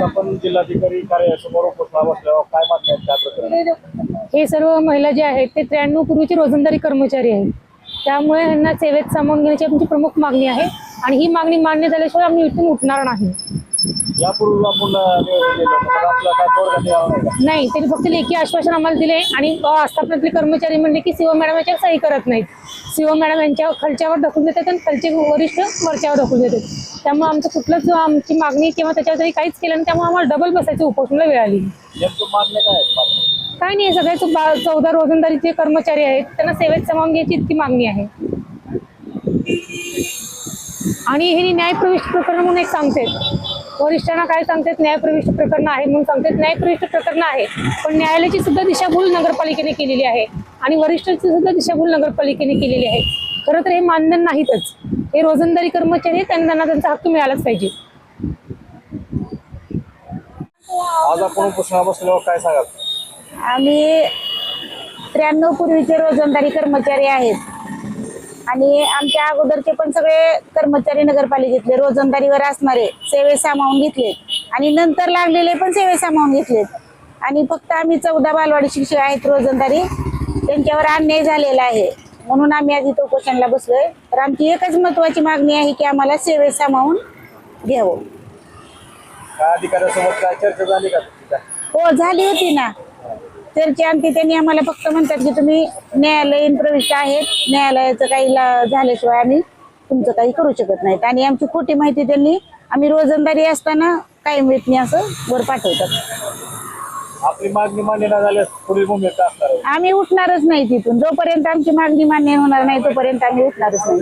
आपण जिल्हाधिकारी कार्यालयासमोर उपोषणाला बसल्यावर काय मागणी आहेत त्या प्रकरणी? हे सर्व महिला जे आहेत ते 93 पूर्वीचे रोजंदारी कर्मचारी आहेत. त्यामुळे यांना सेवेत सामावून घेण्याची आमची प्रमुख मागणी आहे आणि ही मागणी मान्य झाल्याशिवाय आम्ही इथून उठणार नाही. यापूर्वी आपण निवेदन दिलं होतं, आपला काय तोडगा द्यावा नाही का? नाही, त्यांनी फक्त लेखी आश्वासन आम्हाला दिले आणि आस्थापनातले कर्मचारी म्हणले की सीओ मॅडम याच्यावर सही करत नाहीत. सीओ मॅडम यांच्या खालच्यावर ढकलून देतात आणि खालचे वरिष्ठ वरच्यावर ढकलून देतात. त्यामुळे आमचं कुठलंच आमची मागणी किंवा त्याच्यावर तरी काहीच केलं नाही. त्यामुळे आम्हाला डबल बसायची उपोषणाला वेळ आली. नेमकं मागण्या काय आहेत? काय नाही, सगळे 14 रोजंदारीचे कर्मचारी आहेत त्यांना सेवेत सामावून घ्यायची इतकी मागणी आहे. आणि हे न्यायप्रविष्ट प्रकरण म्हणून एक सांगते, वरिष्ठांना काय सांगतात न्यायप्रविष्ट प्रकरण आहे म्हणून सांगतात. न्यायप्रविष्ट प्रकरण आहे पण न्यायालयाची सुद्धा दिशाभूल नगरपालिकेने केलेली आहे आणि वरिष्ठांची सुद्धा दिशाभूल नगरपालिकेने केलेली आहे. खरं तर हे मान्य नाहीतच. हे रोजंदारी कर्मचारी आहेत, त्यांना त्यांचा हक्क मिळालाच पाहिजे. आज आपण उपोषणाला बसल्यावर काय सांगाल? आम्ही 93 पूर्वीचे रोजंदारी कर्मचारी आहेत आणि आमच्या अगोदरचे पण सगळे कर्मचारी नगरपालिकेतले रोजंदारीवर असणारे सेवे सामावून घेतलेत आणि नंतर लागलेले पण सेवे सामावून घेतलेत आणि फक्त आम्ही 14 बालवाडी शिक्षक आहेत रोजंदारी, त्यांच्यावर अन्याय झालेला आहे म्हणून आम्ही आज इथं उपोषणाला बसलोय. तर आमची एकच महत्वाची मागणी आहे की आम्हाला सेवे सामावून घ्यावं. काय अधिकाऱ्यासोबत काय चर्चा झाली का? हो, झाली होती ना चर्चा. आणि त्यांनी आम्हाला फक्त म्हणतात की तुम्ही न्यायालयीन प्रविष्ट आहेत, न्यायालयाचं काही झाल्याशिवाय आम्ही तुमचं काही करू शकत नाहीत. आणि आमची खोटी माहिती त्यांनी आम्ही रोजंदारी असताना कायम वेतनी असं वर पाठवतात. आपली मागणी मान्य न झाल्यास पुढील भूमिका असणार आहे. आम्ही उठणारच नाही तिथून. जोपर्यंत आमची मागणी मान्य होणार नाही तोपर्यंत आम्ही उठणारच नाही.